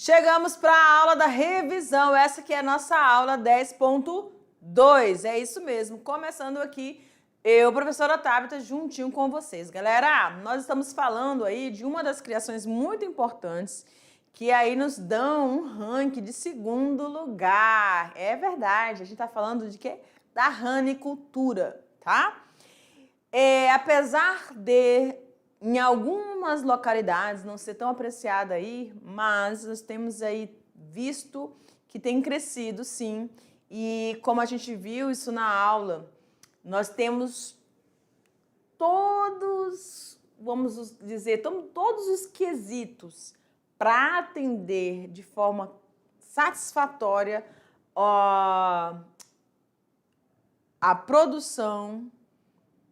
Chegamos para a aula da revisão, essa que é a nossa aula 10.2, é isso mesmo, começando aqui, eu, professora Tabita, juntinho com vocês. Galera, nós estamos falando aí de uma das criações muito importantes que aí nos dão um ranking de segundo lugar. É verdade, a gente está falando de quê? Da ranicultura, tá? Apesar de em algumas localidades não ser tão apreciada aí, mas nós temos aí visto que tem crescido sim, e como a gente viu isso na aula, nós temos todos, vamos dizer, todos os quesitos para atender de forma satisfatória a produção,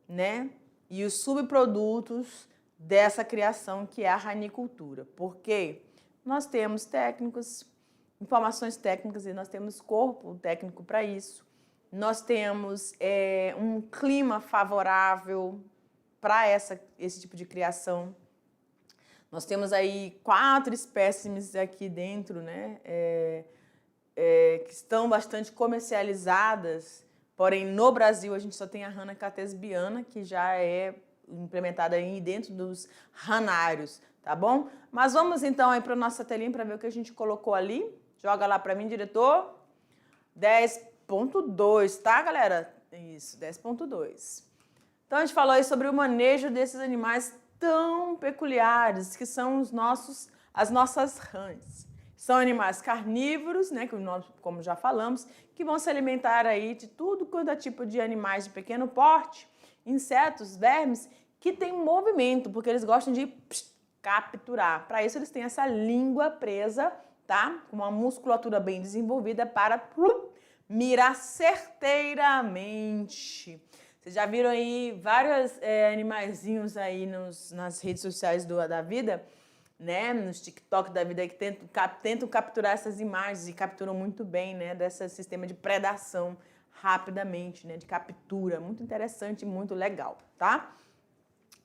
né, e os subprodutos dessa criação que é a ranicultura. Porque nós temos técnicos, informações técnicas e nós temos corpo técnico para isso. Nós temos um clima favorável para esse tipo de criação. Nós temos aí 4 espécimes aqui dentro, né, que estão bastante comercializadas, porém no Brasil a gente só tem a rana catesbiana, que já é implementada aí dentro dos ranários, tá bom? Mas vamos então aí para a nossa telinha para ver o que a gente colocou ali. Joga lá para mim, diretor. 10.2, tá, galera? Isso, 10.2. Então a gente falou aí sobre o manejo desses animais tão peculiares, que são as nossas rãs. São animais carnívoros, né, que nós, como já falamos, que vão se alimentar aí de tudo quanto é tipo de animais de pequeno porte, insetos, vermes, que tem movimento, porque eles gostam de capturar. Para isso eles têm essa língua presa, tá? Com uma musculatura bem desenvolvida para mirar certeiramente. Vocês já viram aí vários animaizinhos aí nas redes sociais da vida, né? Nos TikTok da vida que tentam capturar essas imagens e capturam muito bem, né? Desse sistema de predação rapidamente, né, de captura, muito interessante, muito legal, tá?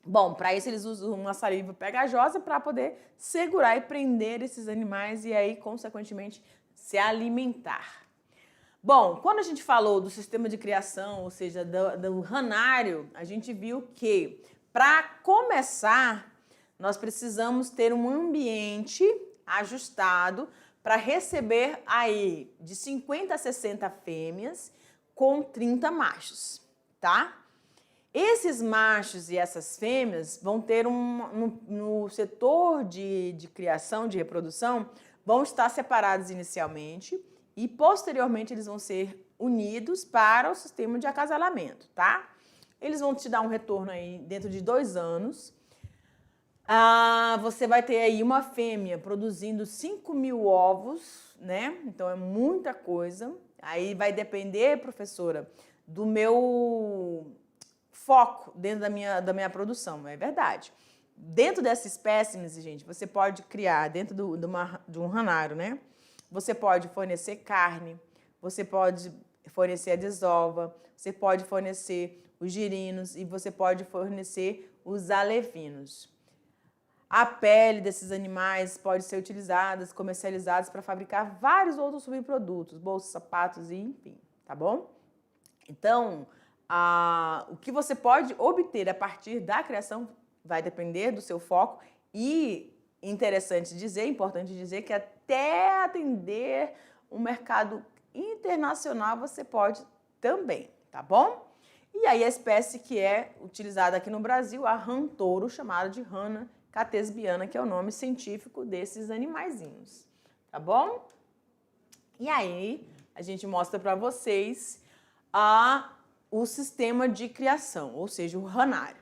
Bom, para isso eles usam uma saliva pegajosa para poder segurar e prender esses animais e aí, consequentemente, se alimentar. Bom, quando a gente falou do sistema de criação, ou seja, do ranário, a gente viu que, para começar, nós precisamos ter um ambiente ajustado para receber aí de 50 a 60 fêmeas com 30 machos, tá? Esses machos e essas fêmeas vão ter no setor de criação, de reprodução, vão estar separados inicialmente e posteriormente eles vão ser unidos para o sistema de acasalamento, tá? Eles vão te dar um retorno aí dentro de 2 anos. Você vai ter aí uma fêmea produzindo 5.000 ovos, né? Então é muita coisa. Aí vai depender, professora, do meu foco dentro da minha produção, é verdade. Dentro dessa espécimes, gente, você pode criar dentro de um ranário, né? Você pode fornecer carne, você pode fornecer a desova, você pode fornecer os girinos e você pode fornecer os alevinos. A pele desses animais pode ser utilizada, comercializada para fabricar vários outros subprodutos, bolsas, sapatos e enfim, tá bom? Então, o que você pode obter a partir da criação vai depender do seu foco e importante dizer que até atender um mercado internacional você pode também, tá bom? E aí a espécie que é utilizada aqui no Brasil, a rã touro, chamada de rana catesbiana, que é o nome científico desses animaizinhos, tá bom? E aí, a gente mostra para vocês o sistema de criação, ou seja, o ranário,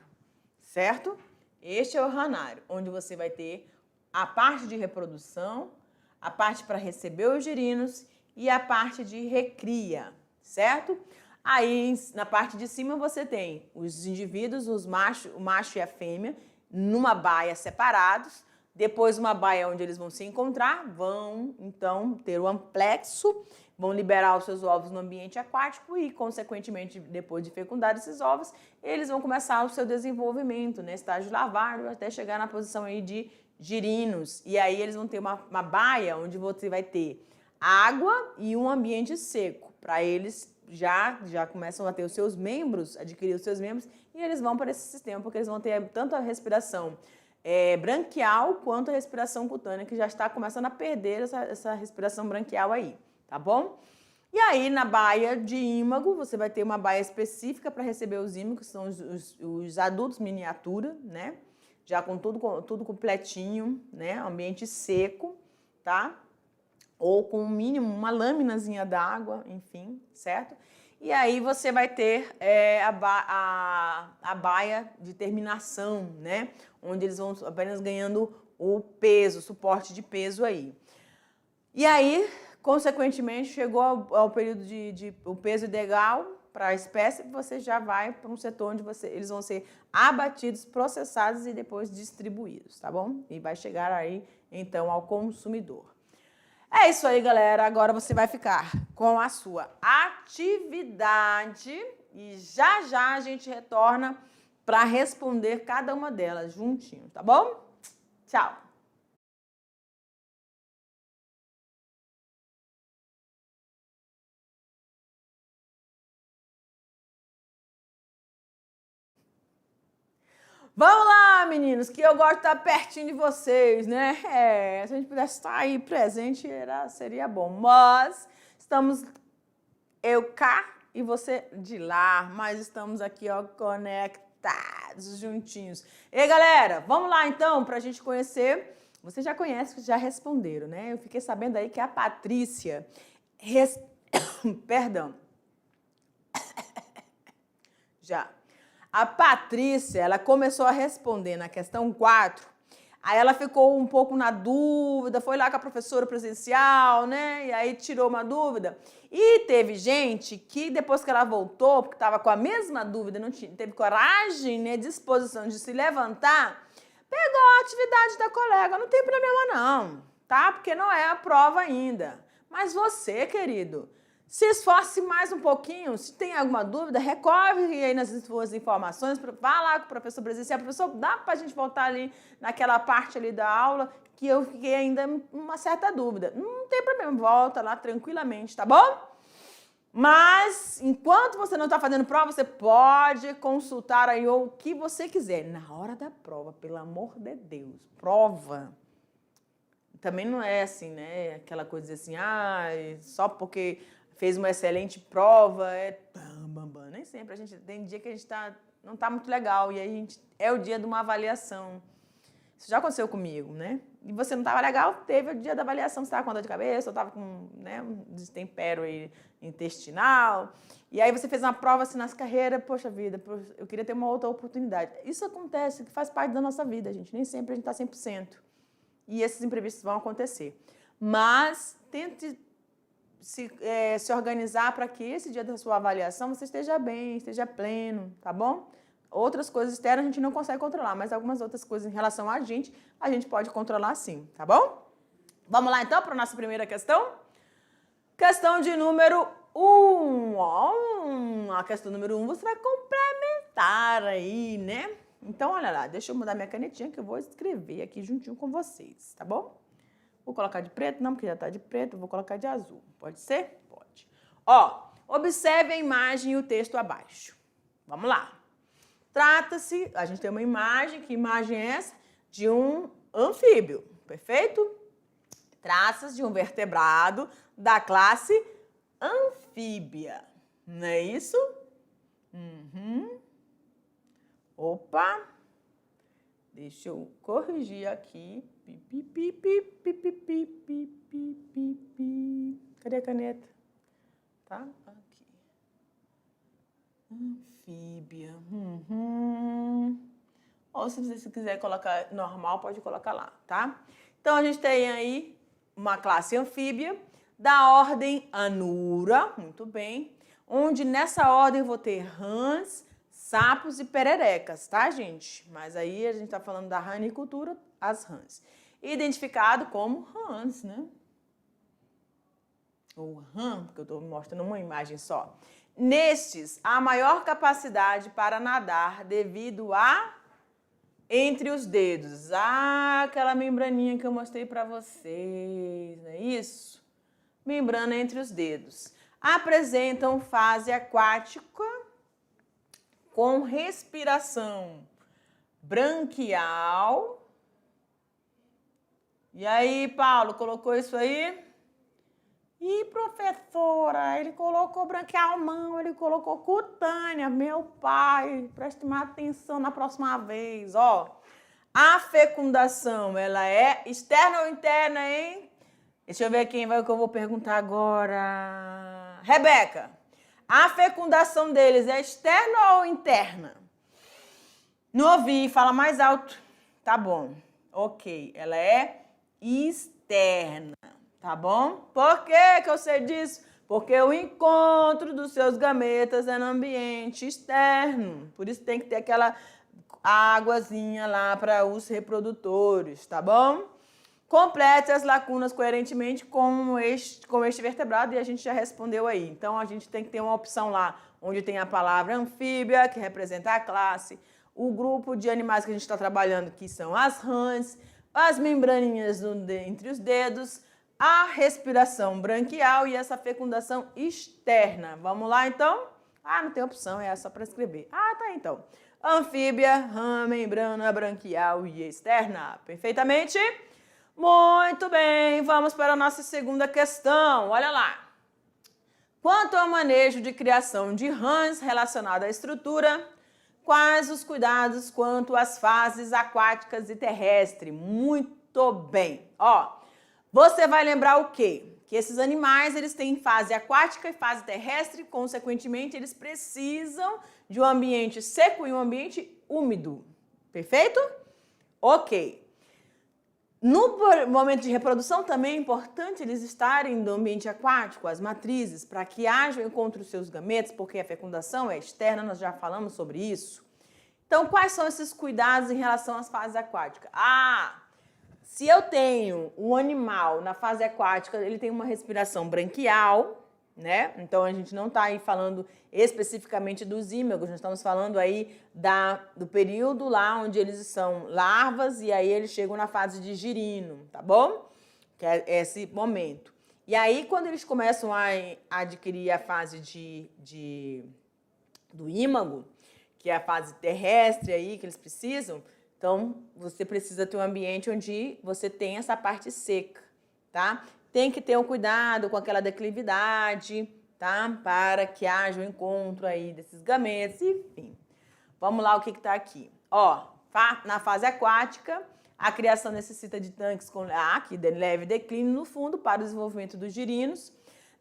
certo? Este é o ranário, onde você vai ter a parte de reprodução, a parte para receber os girinos e a parte de recria, certo? Aí, na parte de cima, você tem os indivíduos, o macho e a fêmea, numa baia separados, depois uma baia onde eles vão se encontrar, vão então ter o amplexo, vão liberar os seus ovos no ambiente aquático e, consequentemente, depois de fecundar esses ovos, eles vão começar o seu desenvolvimento, né, estágio larvário, até chegar na posição aí de girinos. E aí eles vão ter uma baia onde você vai ter água e um ambiente seco. Para eles já começam a ter os seus membros, adquirir os seus membros, e eles vão para esse sistema, porque eles vão ter tanto a respiração branquial quanto a respiração cutânea, que já está começando a perder essa respiração branquial aí, tá bom? E aí, na baia de ímago, você vai ter uma baia específica para receber os ímagos, que são os adultos miniatura, né? Já com tudo completinho, né? Ambiente seco, tá? Ou com o mínimo, uma lâminazinha d'água, enfim, certo? E aí você vai ter a baia de terminação, né? Onde eles vão apenas ganhando o peso, o suporte de peso aí. E aí, consequentemente, chegou ao período o peso ideal para a espécie, você já vai para um setor onde eles vão ser abatidos, processados e depois distribuídos, tá bom? E vai chegar aí, então, ao consumidor. É isso aí, galera. Agora você vai ficar com a sua atividade e já a gente retorna para responder cada uma delas juntinho, tá bom? Tchau! Vamos lá, meninos, que eu gosto de estar pertinho de vocês, né? Se a gente pudesse estar aí presente, seria bom. Mas estamos eu cá e você de lá, mas estamos aqui, ó, conectados, juntinhos. E galera, vamos lá então para a gente conhecer. Você já conhece, já responderam, né? Eu fiquei sabendo aí que a Patrícia, perdão, já. A Patrícia, ela começou a responder na questão 4, aí ela ficou um pouco na dúvida, foi lá com a professora presencial, né? E aí tirou uma dúvida. E teve gente que depois que ela voltou, porque estava com a mesma dúvida, não teve coragem, né, disposição de se levantar, pegou a atividade da colega. Não tem problema não, tá? Porque não é a prova ainda. Mas você, querido, se esforce mais um pouquinho, se tem alguma dúvida, recorre aí nas suas informações, vá lá com o professor presencial. Professor, dá para a gente voltar ali naquela parte ali da aula que eu fiquei ainda uma certa dúvida. Não tem problema, volta lá tranquilamente, tá bom? Mas, enquanto você não está fazendo prova, você pode consultar aí o que você quiser. Na hora da prova, pelo amor de Deus, prova. Também não é assim, né? Aquela coisa assim, só porque fez uma excelente prova, bam. Nem sempre. Tem dia que a gente não está muito legal e aí é o dia de uma avaliação. Isso já aconteceu comigo, né? E você não estava legal, teve o dia da avaliação, você estava com dor de cabeça, ou estava com, né, um destempero aí intestinal. E aí você fez uma prova assim nas carreiras, poxa vida, eu queria ter uma outra oportunidade. Isso acontece, que faz parte da nossa vida, gente. Nem sempre a gente está 100%. E esses imprevistos vão acontecer. Mas tente se organizar para que esse dia da sua avaliação você esteja bem, esteja pleno, tá bom? Outras coisas externas a gente não consegue controlar, mas algumas outras coisas em relação a gente pode controlar sim, tá bom? Vamos lá então para a nossa primeira questão? Questão de número 1. A questão número 1 você vai complementar aí, né? Então, olha lá, deixa eu mudar minha canetinha que eu vou escrever aqui juntinho com vocês, tá bom? Vou colocar de preto? Não, porque já tá de preto, vou colocar de azul. Pode ser? Pode. Ó, observe a imagem e o texto abaixo. Vamos lá. Trata-se, a gente tem uma imagem, que imagem é essa? De um anfíbio, perfeito? Traças de um vertebrado da classe anfíbia, não é isso? Opa, deixa eu corrigir aqui. Cadê a caneta? Tá? Aqui. Anfíbia. Ou se você quiser colocar normal, pode colocar lá, tá? Então, a gente tem aí uma classe anfíbia da ordem Anura, muito bem, onde nessa ordem eu vou ter rãs, sapos e pererecas, tá, gente? Mas aí a gente tá falando da ranicultura, as rãs. Identificado como rãs, né? Ou rã, porque eu tô mostrando uma imagem só. Nestes, há maior capacidade para nadar devido à entre os dedos. Ah, aquela membraninha que eu mostrei para vocês, não é isso? Membrana entre os dedos. Apresentam fase aquática com respiração branquial. E aí, Paulo, colocou isso aí? Ih, professora, ele colocou branquial não, ele colocou cutânea, meu pai, preste mais atenção na próxima vez, ó. A fecundação, ela é externa ou interna, hein? Deixa eu ver quem vai que eu vou perguntar agora. Rebeca, a fecundação deles é externa ou interna? Não ouvi, fala mais alto. Tá bom, ok, ela é externa. Tá bom? Por que que eu sei disso? Porque o encontro dos seus gametas é no ambiente externo. Por isso tem que ter aquela águazinha lá para os reprodutores, tá bom? Complete as lacunas coerentemente com este vertebrado e a gente já respondeu aí. Então, a gente tem que ter uma opção lá onde tem a palavra anfíbia, que representa a classe, o grupo de animais que a gente está trabalhando, que são as rãs, as membraninhas entre os dedos, a respiração branquial e essa fecundação externa. Vamos lá, então? Ah, não tem opção, é só para escrever. Ah, tá, então. Anfíbia, rã, membrana branquial e externa. Perfeitamente? Muito bem, vamos para a nossa segunda questão. Olha lá. Quanto ao manejo de criação de rãs relacionado à estrutura, quais os cuidados quanto às fases aquáticas e terrestres? Muito bem. Ó, você vai lembrar o quê? Que esses animais, eles têm fase aquática e fase terrestre, consequentemente, eles precisam de um ambiente seco e um ambiente úmido. Perfeito? Ok. No momento de reprodução também é importante eles estarem no ambiente aquático, as matrizes, para que haja o encontro dos seus gametas, porque a fecundação é externa, nós já falamos sobre isso. Então, quais são esses cuidados em relação às fases aquáticas? Se eu tenho um animal na fase aquática, ele tem uma respiração branquial, né? Então, a gente não está aí falando especificamente dos ímagos, nós estamos falando aí do período lá onde eles são larvas e aí eles chegam na fase de girino, tá bom? Que é esse momento. E aí, quando eles começam a adquirir a fase do ímago, que é a fase terrestre aí que eles precisam, então, você precisa ter um ambiente onde você tem essa parte seca, tá? Tem que ter um cuidado com aquela declividade, tá? Para que haja o encontro aí desses gametas, enfim. Vamos lá, o que está aqui. Ó, na fase aquática, a criação necessita de tanques com que leve declínio no fundo para o desenvolvimento dos girinos.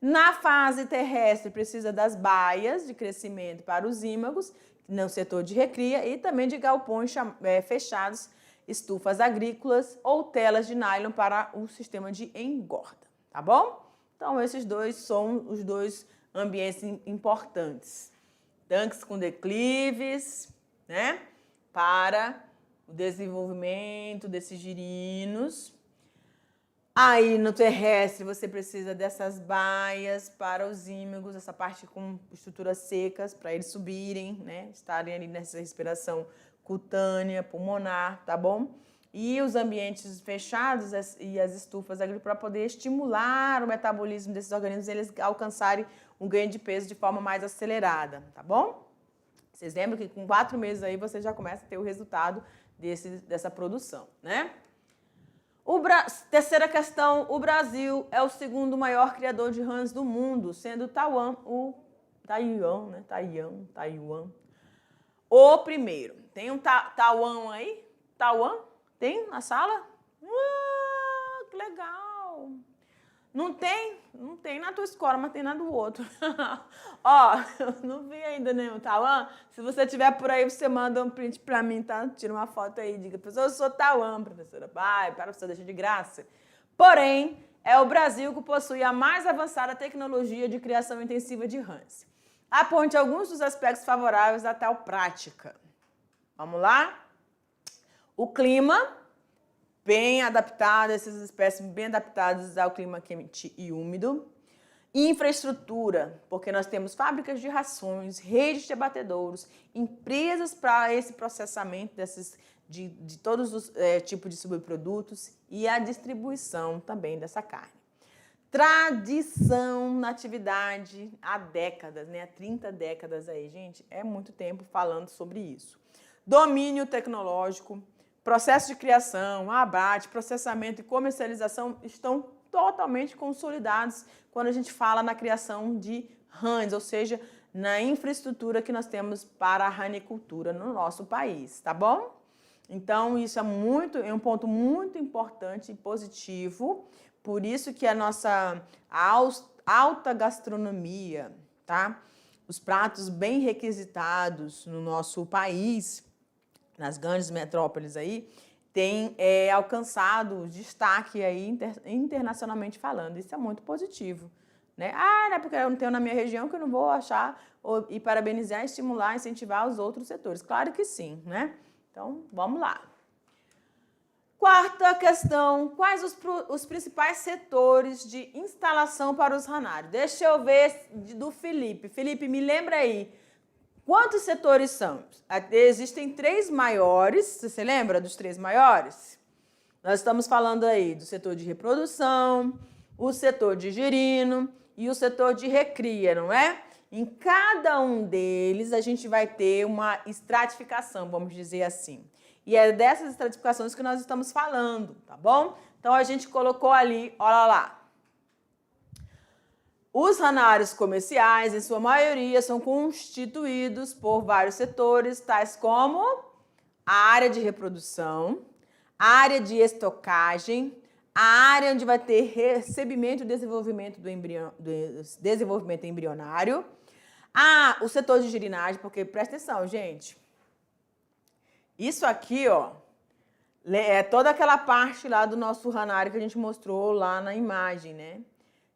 Na fase terrestre, precisa das baias de crescimento para os ímagos, no setor de recria, e também de galpões fechados, estufas agrícolas ou telas de nylon para o sistema de engorda, tá bom? Então, esses dois são os dois ambientes importantes. Tanques com declives, né? Para o desenvolvimento desses girinos. Aí, no terrestre, você precisa dessas baias para os ímagos, essa parte com estruturas secas, para eles subirem, né? Estarem ali nessa respiração cutânea, pulmonar, tá bom? E os ambientes fechados e as estufas para poder estimular o metabolismo desses organismos, eles alcançarem um ganho de peso de forma mais acelerada, tá bom? Vocês lembram que com 4 meses aí você já começa a ter o resultado dessa produção, né? Terceira questão, o Brasil é o segundo maior criador de rãs do mundo, sendo Taiwan o primeiro. Tem um Taiwan aí? Taiwan? Tem na sala? Que legal! Não tem? Não tem na tua escola, mas tem na do outro. Ó, eu não vi ainda nenhum Taiwan. Se você tiver por aí, você manda um print pra mim, tá? Tira uma foto aí, diga, professor, eu sou Taiwan, professora. Vai, para você, deixa de graça. Porém, é o Brasil que possui a mais avançada tecnologia de criação intensiva de rãs. Aponte alguns dos aspectos favoráveis da tal prática. Vamos lá? O clima, bem adaptado, essas espécies bem adaptadas ao clima quente e úmido. Infraestrutura, porque nós temos fábricas de rações, redes de abatedouros, empresas para esse processamento de todos os tipos de subprodutos e a distribuição também dessa carne. Tradição na atividade há décadas, né? Há 30 décadas aí, gente. É muito tempo falando sobre isso. Domínio tecnológico, processo de criação, abate, processamento e comercialização estão totalmente consolidados quando a gente fala na criação de rãs, ou seja, na infraestrutura que nós temos para a ranicultura no nosso país, tá bom? Então, isso é um ponto muito importante e positivo. Por isso que a nossa alta gastronomia, tá? Os pratos bem requisitados no nosso país, nas grandes metrópoles aí, tem alcançado destaque aí internacionalmente falando. Isso é muito positivo, né? Ah, não é porque eu não tenho na minha região que eu não vou achar e parabenizar, estimular, incentivar os outros setores. Claro que sim, né? Então, vamos lá. Quarta questão, quais os principais setores de instalação para os ranários? Deixa eu ver do Felipe. Felipe, me lembra aí, quantos setores são? Existem 3 maiores, você lembra dos 3 maiores? Nós estamos falando aí do setor de reprodução, o setor de girino e o setor de recria, não é? Em cada um deles a gente vai ter uma estratificação, vamos dizer assim. E é dessas estratificações que nós estamos falando, tá bom? Então, a gente colocou ali, olha lá. Os ranários comerciais, em sua maioria, são constituídos por vários setores, tais como a área de reprodução, a área de estocagem, a área onde vai ter recebimento e desenvolvimento desenvolvimento embrionário, o setor de girinagem, porque presta atenção, gente. Isso aqui, ó, é toda aquela parte lá do nosso ranário que a gente mostrou lá na imagem, né?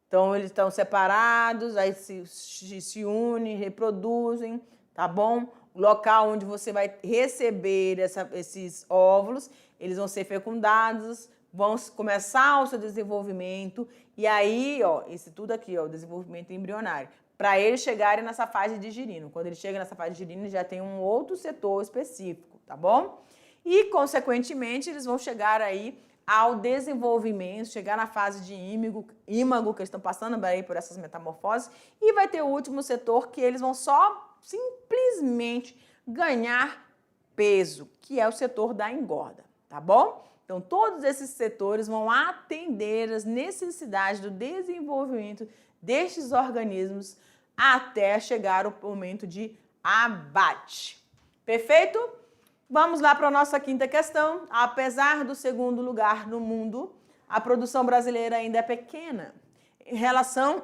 Então, eles estão separados, aí se unem, reproduzem, tá bom? O local onde você vai receber esses óvulos, eles vão ser fecundados, vão começar o seu desenvolvimento, e aí, ó, isso tudo aqui, ó, o desenvolvimento embrionário, para eles chegarem nessa fase de girino. Quando eles chegam nessa fase de girino, já tem um outro setor específico, tá bom? E, consequentemente, eles vão chegar aí ao desenvolvimento, chegar na fase de ímago, que eles estão passando aí por essas metamorfoses, e vai ter o último setor que eles vão só simplesmente ganhar peso, que é o setor da engorda, tá bom? Então, todos esses setores vão atender as necessidades do desenvolvimento destes organismos até chegar o momento de abate. Perfeito? Vamos lá para a nossa quinta questão. Apesar do segundo lugar no mundo, a produção brasileira ainda é pequena. Em relação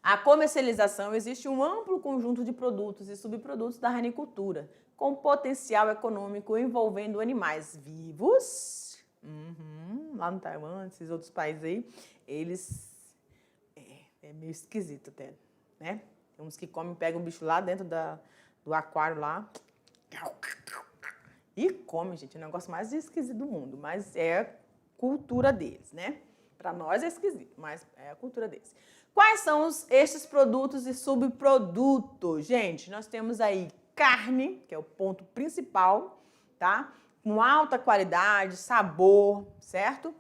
à comercialização, existe um amplo conjunto de produtos e subprodutos da ranicultura, com potencial econômico envolvendo animais vivos. Lá no Taiwan, esses outros países aí, eles... É meio esquisito até, né? Tem uns que comem, pegam o bicho lá dentro do aquário lá e come, gente. É o negócio mais esquisito do mundo, mas é a cultura deles, né? Para nós é esquisito, mas é a cultura deles. Quais são estes produtos e subprodutos? Gente, nós temos aí carne, que é o ponto principal, tá? Com alta qualidade, sabor, certo?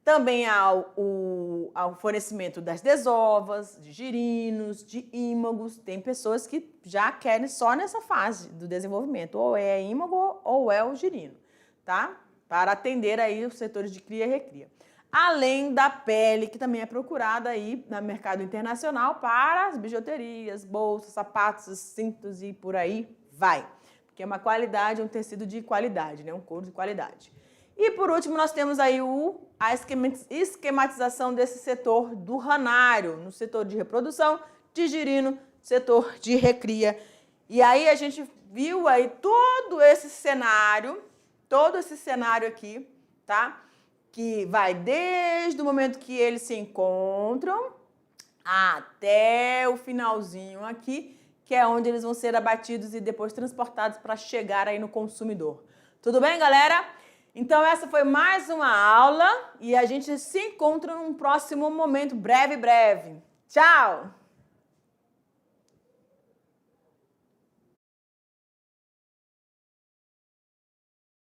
Também há o fornecimento das desovas, de girinos, de ímagos. Tem pessoas que já querem só nessa fase do desenvolvimento, ou é ímago ou é o girino, tá? Para atender aí os setores de cria e recria. Além da pele, que também é procurada aí no mercado internacional para as bijuterias, bolsas, sapatos, cintos e por aí vai. Porque é uma qualidade, um tecido de qualidade, né? Um couro de qualidade. E por último, nós temos aí a esquematização desse setor do ranário, no setor de reprodução, de girino, setor de recria. E aí a gente viu aí todo esse cenário aqui, tá? Que vai desde o momento que eles se encontram até o finalzinho aqui, que é onde eles vão ser abatidos e depois transportados para chegar aí no consumidor. Tudo bem, galera? Então, essa foi mais uma aula e a gente se encontra num próximo momento breve. Tchau!